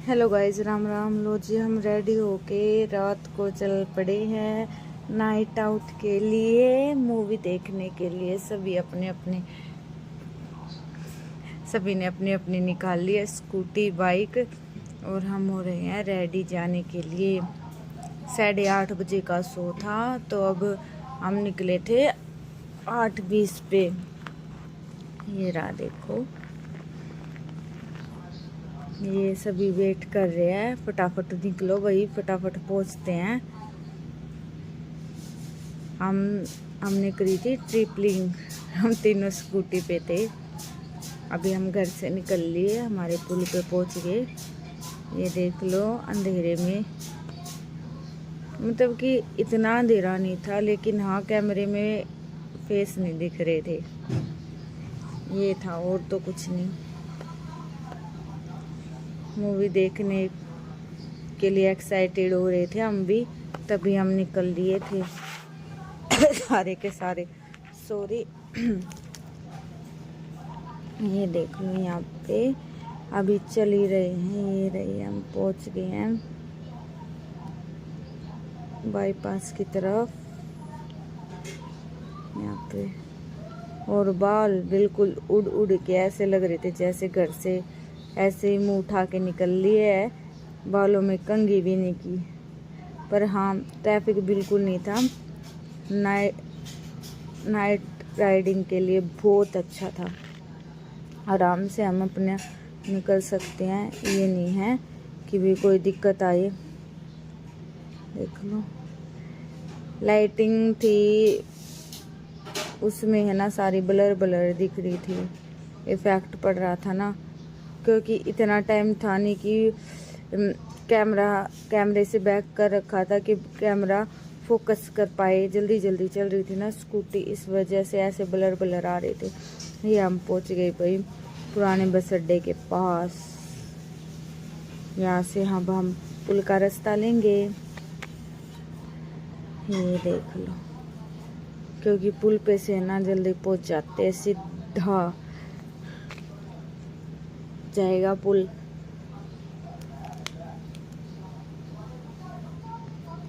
Hello guys, Ram Ram. लो जी, हम रेडी होके रात को चल पड़े हैं नाइट आउट के लिए, मूवी देखने के लिए। सभी ने अपनी अपनी निकाल ली है स्कूटी बाइक, और हम हो रहे हैं रेडी जाने के लिए। 8:30 बजे का शो था, तो अब हम निकले थे 8:20 पे। ये रहा देखो, ये सभी वेट कर रहे हैं। फटाफट निकलो भाई, फटाफट पहुंचते हैं। हमने करी थी ट्रिपलिंग, हम तीनों स्कूटी पे थे। अभी हम घर से निकल लिए, हमारे पुल पे पहुंच गए। ये देख लो, अंधेरे में, मतलब कि इतना अंधेरा नहीं था, लेकिन हाँ कैमरे में फेस नहीं दिख रहे थे, ये था, और तो कुछ नहीं। मूवी देखने के लिए एक्साइटेड हो रहे थे हम भी, तभी हम निकल लिए थे सारे के सारे। सॉरी। ये देख लो, यहाँ पे अभी चल ही रहे हैं। ये रही, हम पहुंच गए हैं बाईपास की तरफ। यहाँ पे और बाल बिल्कुल उड़ उड़ के ऐसे लग रहे थे जैसे घर से ऐसे ही मुंह उठा के निकल लिए है, बालों में कंघी भी नहीं की। पर हाँ, ट्रैफिक बिल्कुल नहीं था। नाइट राइडिंग के लिए बहुत अच्छा था। आराम से हम अपने निकल सकते हैं, ये नहीं है कि भी कोई दिक्कत आए। देख लो, लाइटिंग थी उसमें, है ना, सारी ब्लर ब्लर दिख रही थी, इफेक्ट पड़ रहा था ना, क्योंकि इतना टाइम था नहीं कि कैमरे से बैक कर रखा था कि कैमरा फोकस कर पाए। जल्दी जल्दी चल रही थी ना स्कूटी, इस वजह से ऐसे ब्लर ब्लर आ रहे थे। ये हम पहुंच गए भाई पुराने बस अड्डे के पास। यहाँ से हम पुल का रास्ता लेंगे। ये देख लो, क्योंकि पुल पे से ना जल्दी पहुंच जाते, सीधा जाएगा पुल।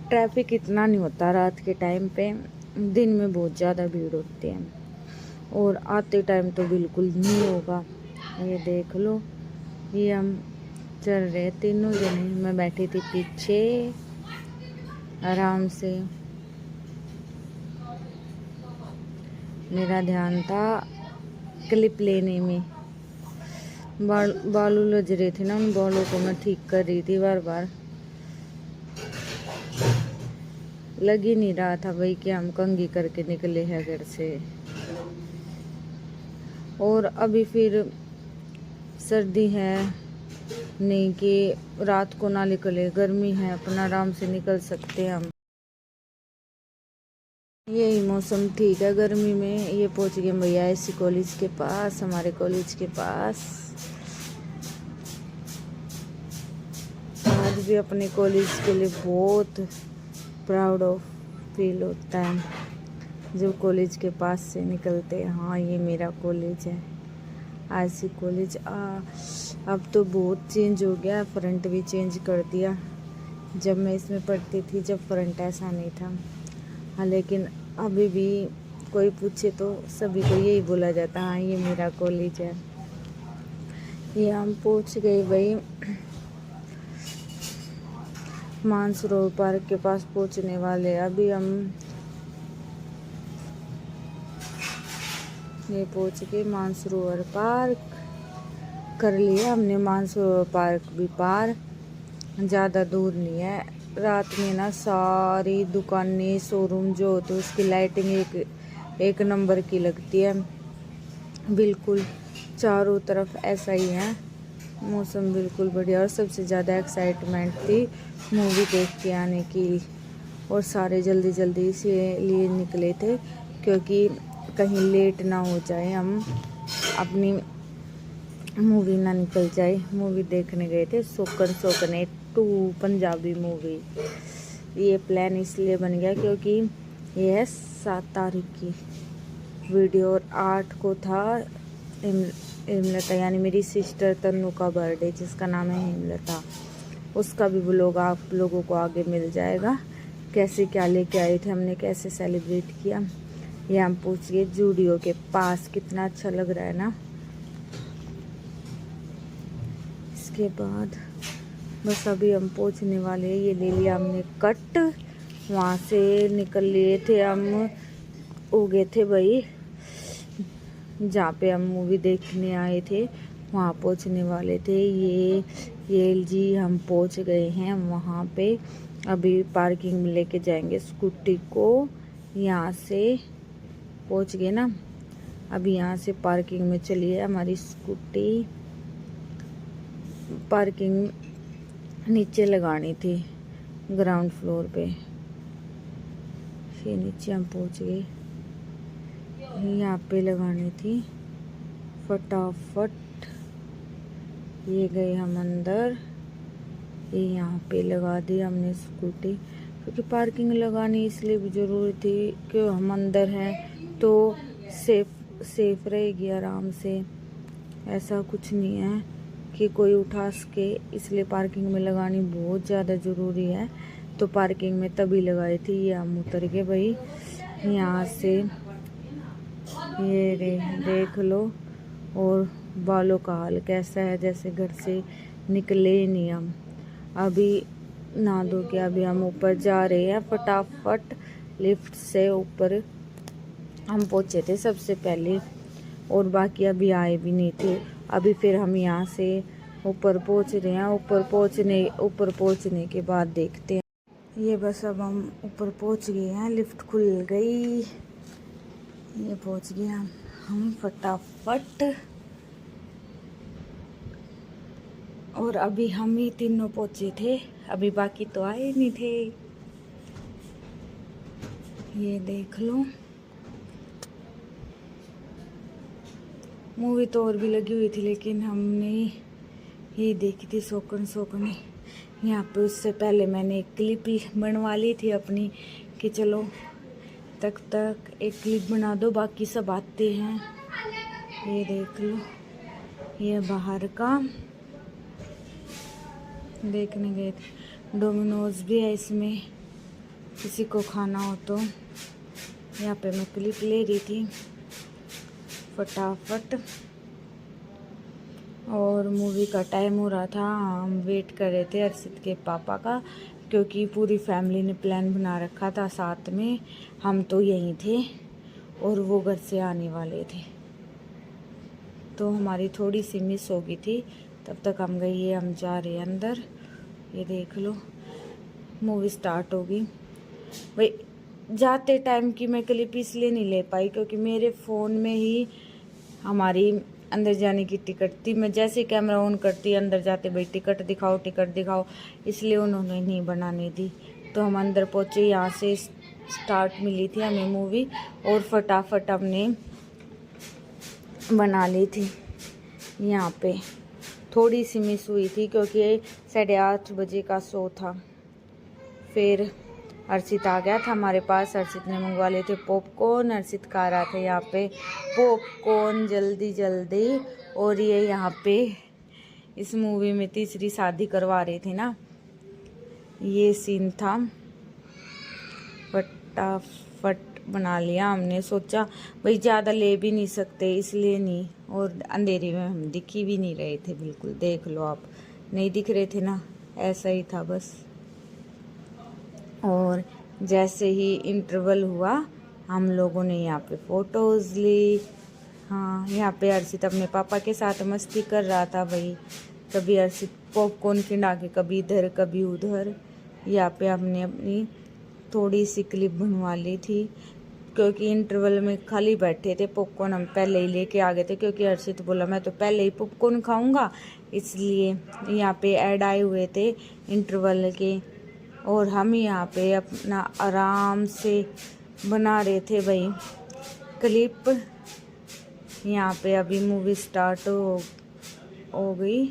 ट्रैफिक इतना नहीं होता रात के टाइम पे, दिन में बहुत ज़्यादा भीड़ होती है, और आते टाइम तो बिल्कुल नहीं होगा। ये देख लो, ये हम चल रहे तीनों जने, मैं बैठी थी पीछे आराम से। मेरा ध्यान था क्लिप लेने में। बाल उलझ रहे थे ना, उन बालों को मैं ठीक कर रही थी बार बार। लग ही नहीं रहा था भाई कि हम कंघी करके निकले हैं घर से। और अभी फिर सर्दी है नहीं कि रात को ना निकले, गर्मी है, अपना आराम से निकल सकते हैं हम। यही मौसम ठीक है गर्मी में। ये पहुंच गए भैया इसी कॉलेज के पास, हमारे कॉलेज के पास। आज भी अपने कॉलेज के लिए बहुत प्राउड ऑफ फील होता है जो कॉलेज के पास से निकलते हैं। हाँ, ये मेरा कॉलेज है, आईसी कॉलेज। अब तो बहुत चेंज हो गया, फ्रंट भी चेंज कर दिया। जब मैं इसमें पढ़ती थी, जब फ्रंट ऐसा नहीं था। हाँ, लेकिन अभी भी कोई पूछे तो सभी को यही बोला जाता, हाँ ये मेरा कॉलेज है। ये हम पहुंच गए भाई मानसरोवर पार्क के पास पहुंचने वाले। अभी हम ये पहुंच गए मानसरोवर पार्क, कर लिया हमने मानसरोवर पार्क भी पार। ज़्यादा दूर नहीं है। रात में ना सारी दुकानें, शोरूम जो होते हैं उसकी लाइटिंग एक नंबर की लगती है, बिल्कुल चारों तरफ ऐसा ही है। मौसम बिल्कुल बढ़िया, और सबसे ज़्यादा एक्साइटमेंट थी मूवी देख के आने की। और सारे जल्दी जल्दी इसलिए निकले थे क्योंकि कहीं लेट ना हो जाए, हम अपनी मूवी ना निकल जाए। मूवी देखने गए थे सोकन सोकने 2 पंजाबी मूवी। ये प्लान इसलिए बन गया क्योंकि ये है 7 तारीख की वीडियो, और 8 को था हेमलता यानी मेरी सिस्टर तन्नू का बर्थडे जिसका नाम है हेमलता, उसका भी व्लॉग आप लोगों को आगे मिल जाएगा। कैसे क्या लेके आए थे हमने, कैसे सेलिब्रेट किया, ये हम पूछिए। जूडियो के पास कितना अच्छा लग रहा है ना। इसके बाद बस अभी हम पहुंचने वाले हैं। ये ले लिया हमने कट, वहाँ से निकल लिए थे हम, हो गए थे भाई जहाँ पे हम मूवी देखने आए थे वहाँ पहुँचने वाले थे। ये LG हम पहुँच गए हैं वहाँ पे। अभी पार्किंग में लेके जाएंगे स्कूटी को। यहाँ से पहुँच गए ना, अभी यहाँ से पार्किंग में चली है हमारी स्कूटी। पार्किंग नीचे लगानी थी ग्राउंड फ्लोर पे। फिर नीचे हम पहुँच गए, यहाँ पे लगानी थी फटाफट। ये गए हम अंदर, ये यहाँ पे लगा दी हमने स्कूटी, क्योंकि पार्किंग लगानी इसलिए भी ज़रूरी थी कि हम अंदर हैं तो सेफ रहेगी आराम से। ऐसा कुछ नहीं है कि कोई उठा सके, इसलिए पार्किंग में लगानी बहुत ज़्यादा ज़रूरी है। तो पार्किंग में तभी लगाई थी। ये हम उतर गए भाई यहाँ से, ये देख लो। और बालों का हाल कैसा है, जैसे घर से निकले ही नहीं हम। अभी नहा धो के अभी हम ऊपर जा रहे हैं फटाफट। लिफ्ट से ऊपर हम पहुँचे थे सबसे पहले, और बाकी अभी आए भी नहीं थे। अभी फिर हम यहाँ से ऊपर पहुँच रहे हैं। ऊपर पहुँचने के बाद देखते हैं। ये बस अब हम ऊपर पहुँच गए हैं, लिफ्ट खुल गई। ये पहुँच गए हम फटाफट। और अभी हम ही तीनों पहुँचे थे, अभी बाकी तो आए नहीं थे। ये देख लो, मूवी तो और भी लगी हुई थी लेकिन हमने ये देखी थी सोकन। यहाँ पे उससे पहले मैंने एक क्लिप बनवा ली थी अपनी कि चलो तक एक क्लिप बना दो, बाकी सब आते हैं। ये देख लो, ये बाहर का देखने गए थे। डोमिनोज भी है इसमें, किसी को खाना हो तो। यहाँ पे मैं क्लिप ले रही थी फटाफट। और मूवी का टाइम हो रहा था, हम वेट कर रहे थे अर्शित के पापा का, क्योंकि पूरी फैमिली ने प्लान बना रखा था साथ में। हम तो यहीं थे और वो घर से आने वाले थे, तो हमारी थोड़ी सी मिस हो गई थी। तब तक हम गए, ये हम जा रहे हैं अंदर। ये देख लो, मूवी स्टार्ट होगी भाई। जाते टाइम की मैं क्लिप इसलिए नहीं ले पाई क्योंकि मेरे फ़ोन में ही हमारी अंदर जाने की टिकट थी। मैं जैसे कैमरा ऑन करती अंदर जाते भाई टिकट दिखाओ, इसलिए उन्होंने नहीं बनाने दी। तो हम अंदर पहुँचे, यहाँ से स्टार्ट मिली थी हमें मूवी, और फटाफट हमने बना ली थी। यहाँ पे थोड़ी सी मिस हुई थी क्योंकि 8:30 बजे का शो था। फिर अर्शित आ गया था हमारे पास, अर्शित ने मंगवा लिए थे पॉपकॉर्न। अर्शित खा रहा था यहाँ पे पॉपकॉर्न जल्दी। और ये यहाँ पे इस मूवी में तीसरी शादी करवा रहे थे ना, ये सीन था। फटाफट बना लिया हमने, सोचा भाई ज़्यादा ले भी नहीं सकते इसलिए नहीं। और अंधेरे में हम दिख ही भी नहीं रहे थे बिल्कुल, देख लो आप, नहीं दिख रहे थे ना, ऐसा ही था बस। और जैसे ही इंटरवल हुआ हम लोगों ने यहाँ पे फ़ोटोज़ ली। हाँ, यहाँ पे अर्शित अपने पापा के साथ मस्ती कर रहा था भाई। कभी अर्शित पॉपकॉर्न खिंडा के कभी इधर कभी उधर। यहाँ पे हमने अपनी थोड़ी सी क्लिप बनवा ली थी क्योंकि इंटरवल में खाली बैठे थे। पॉपकॉर्न हम पहले ही लेके आ गए थे क्योंकि अर्शित बोला मैं तो पहले ही पॉपकॉर्न खाऊंगा, इसलिए यहाँ पे ऐड आए हुए थे इंटरवल के। और हम यहाँ पे अपना आराम से बना रहे थे भाई क्लिप। यहाँ पे अभी मूवी स्टार्ट हो गई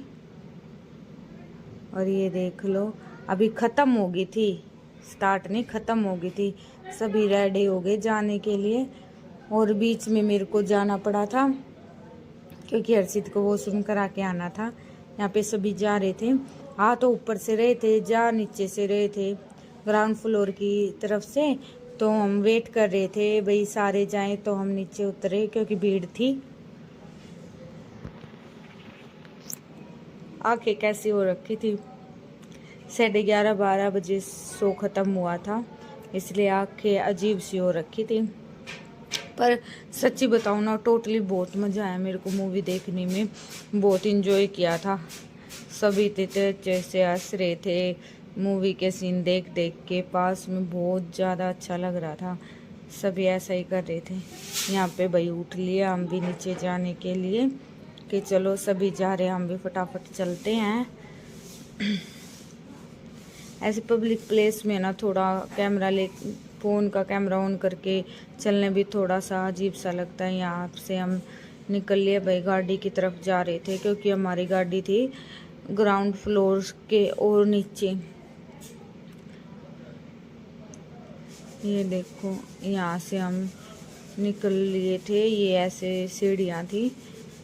और ये देख लो, अभी ख़त्म हो गई थी, स्टार्ट नहीं ख़त्म हो गई थी। सभी रेडी हो गए जाने के लिए, और बीच में मेरे को जाना पड़ा था क्योंकि हर्षित को वॉशरूम करा के आना था। यहाँ पे सभी जा रहे थे, हाँ तो ऊपर से रहे थे, जा नीचे से रहे थे, ग्राउंड फ्लोर की तरफ से। तो हम वेट कर रहे थे भाई सारे जाएं तो हम नीचे उतरे, क्योंकि भीड़ थी। आंखें कैसी हो रखी थी, 11:30-12 बजे शो ख़त्म हुआ था, इसलिए आंखें अजीब सी हो रखी थी। पर सच्ची बताऊँ ना, टोटली बहुत मज़ा आया मेरे को मूवी देखने में, बहुत इंजॉय किया था। सभी इतने अच्छे से हंस रहे थे, मूवी के सीन देख देख के, पास में बहुत ज़्यादा अच्छा लग रहा था। सभी ऐसा ही कर रहे थे। यहाँ पे भाई उठ लिया हम भी नीचे जाने के लिए कि चलो सभी जा रहे हैं, हम भी फटाफट चलते हैं। ऐसे पब्लिक प्लेस में ना थोड़ा कैमरा ले फ़ोन का कैमरा ऑन करके चलने भी थोड़ा सा अजीब सा लगता है। यहाँ से हम निकल लिए भाई, गाड़ी की तरफ जा रहे थे, क्योंकि हमारी गाड़ी थी ग्राउंड फ्लोर के और नीचे। ये देखो, यहाँ से हम निकल लिए थे। ये ऐसे सीढ़ियाँ थी,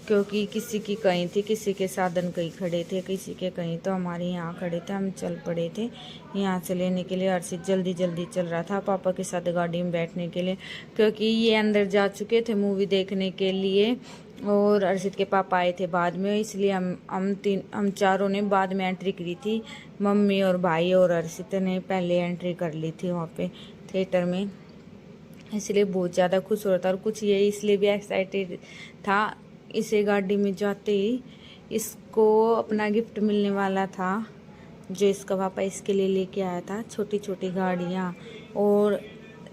क्योंकि किसी की कहीं थी, किसी के साधन कहीं खड़े थे, किसी के कहीं, तो हमारे यहाँ खड़े थे, हम चल पड़े थे यहाँ से लेने के लिए। हर्षित जल्दी जल्दी चल रहा था पापा के साथ गाड़ी में बैठने के लिए, क्योंकि ये अंदर जा चुके थे मूवी देखने के लिए और हर्षित के पापा आए थे बाद में, इसलिए हम चारों ने बाद में एंट्री करी थी। मम्मी और भाई और हर्षित ने पहले एंट्री कर ली थी वहाँ पे थिएटर में, इसलिए बहुत ज़्यादा खुश हो रहा था। और कुछ ये इसलिए भी एक्साइटेड था, इसे गाड़ी में जाते ही इसको अपना गिफ्ट मिलने वाला था, जो इसका पापा इसके लिए लेके आया था, छोटी छोटी गाड़ियाँ। और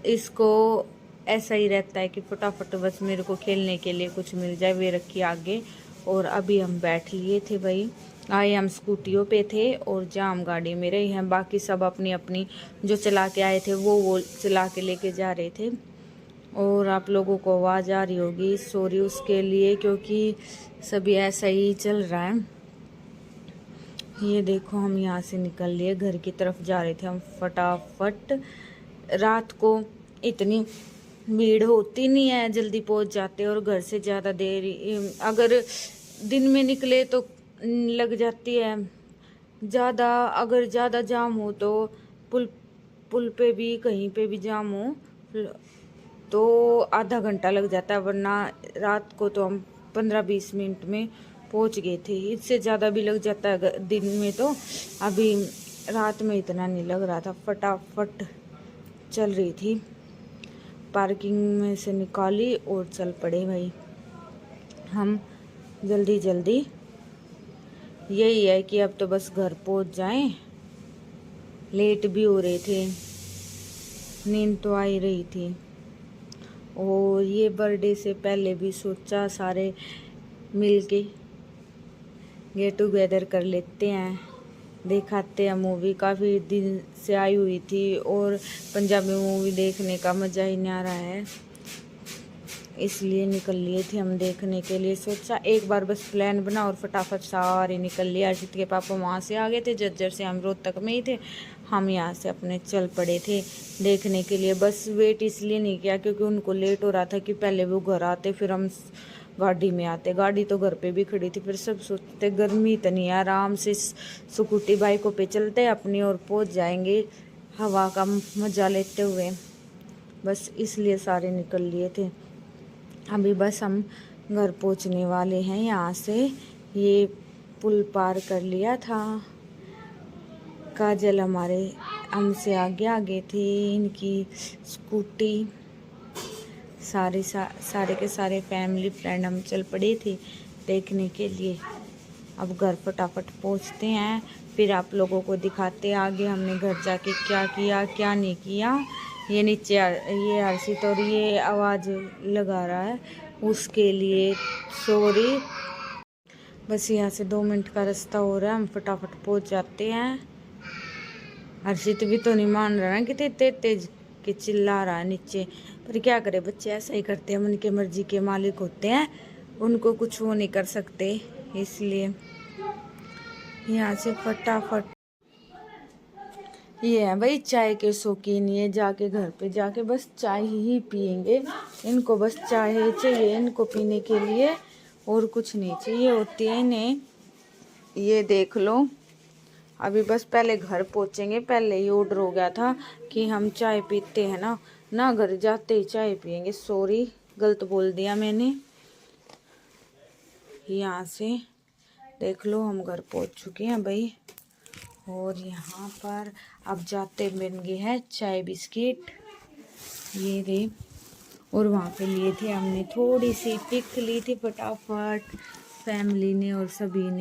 इसको ऐसा ही रहता है कि फटाफट बस मेरे को खेलने के लिए कुछ मिल जाए, वे रखी आगे। और अभी हम बैठ लिए थे भाई, आए हम स्कूटियों पे थे और जाम गाड़ी में रही हैं, बाकी सब अपनी अपनी जो चला के आए थे वो चला के लेके जा रहे थे। और आप लोगों को आवाज़ आ रही होगी, सॉरी उसके लिए, क्योंकि सभी ऐसा ही चल रहा है। ये देखो, हम यहाँ से निकल लिए, घर की तरफ जा रहे थे हम फटाफट। रात को इतनी भीड़ होती नहीं है, जल्दी पहुँच जाते, और घर से ज़्यादा देर अगर दिन में निकले तो लग जाती है ज़्यादा। अगर ज़्यादा जाम हो तो पुल पे भी कहीं पे भी जाम हो तो आधा घंटा लग जाता है, वरना रात को तो हम 15-20 मिनट में पहुंच गए थे। इससे ज़्यादा भी लग जाता है दिन में, तो अभी रात में इतना नहीं लग रहा था, फटाफट चल रही थी। पार्किंग में से निकाली और चल पड़े भाई हम जल्दी जल्दी। यही है कि अब तो बस घर पहुंच जाएं, लेट भी हो रहे थे, नींद तो आ ही रही थी। और ये बर्थडे से पहले भी सोचा सारे मिलके गेट टुगेदर कर लेते हैं, दिखाते हैं मूवी। काफ़ी दिन से आई हुई थी और पंजाबी मूवी देखने का मज़ा ही नहीं आ रहा है, इसलिए निकल लिए थे हम देखने के लिए। सोचा एक बार बस प्लान बना और फटाफट सारे निकल लिए। अर्जित के पापा वहाँ से आ गए थे, जज्जर से हम रोहतक में ही थे, हम यहाँ से अपने चल पड़े थे देखने के लिए। बस वेट इसलिए नहीं किया क्योंकि उनको लेट हो रहा था कि पहले वो घर आते फिर हम गाड़ी में आते। गाड़ी तो घर पे भी खड़ी थी, फिर सब सोचते गर्मी इतनी है, आराम से स्कूटी बाइकों पे चलते अपनी और पहुँच जाएंगे हवा का मज़ा लेते हुए। बस इसलिए सारे निकल लिए थे। अभी बस हम घर पहुंचने वाले हैं। यहाँ से ये पुल पार कर लिया था। काजल हमारे हमसे आगे आगे थी, इनकी स्कूटी। सारे के सारे फैमिली फ्रेंड हम चल पड़े थे देखने के लिए। अब घर फटाफट पहुंचते हैं, फिर आप लोगों को दिखाते आगे हमने घर जाके क्या किया क्या नहीं किया। ये नीचे ये हर्षित और ये आवाज़ लगा रहा है, उसके लिए सॉरी। बस यहाँ से 2 मिनट का रास्ता हो रहा है, हम फटाफट पहुँच जाते हैं। हर्षित भी तो नहीं मान रहा है, कितने तेज के चिल्ला रहा है नीचे, पर क्या करे, बच्चे ऐसा ही करते हैं, मन के मर्जी के मालिक होते हैं, उनको कुछ वो नहीं कर सकते। इसलिए यहाँ से फटाफट ये है भाई चाय के शौकीन, ये जाके घर पे जाके बस चाय ही पियेंगे, इनको बस चाय चाहिए इनको पीने के लिए। और कुछ नहीं चाहिए होती है इन्हें। ये देख लो, अभी बस पहले घर पहुंचेंगे। पहले ही ऑर्डर हो गया था कि हम चाय पीते हैं ना घर जाते ही चाय पियेंगे। सॉरी, गलत बोल दिया मैंने। यहाँ से देख लो हम घर पहुंच चुके हैं भाई। और यहाँ पर अब जाते बन गए हैं चाय बिस्किट, ये रे। और वहाँ पे लिए थे हमने थोड़ी सी पिक ली थी फटाफट, फैमिली ने और सभी ने।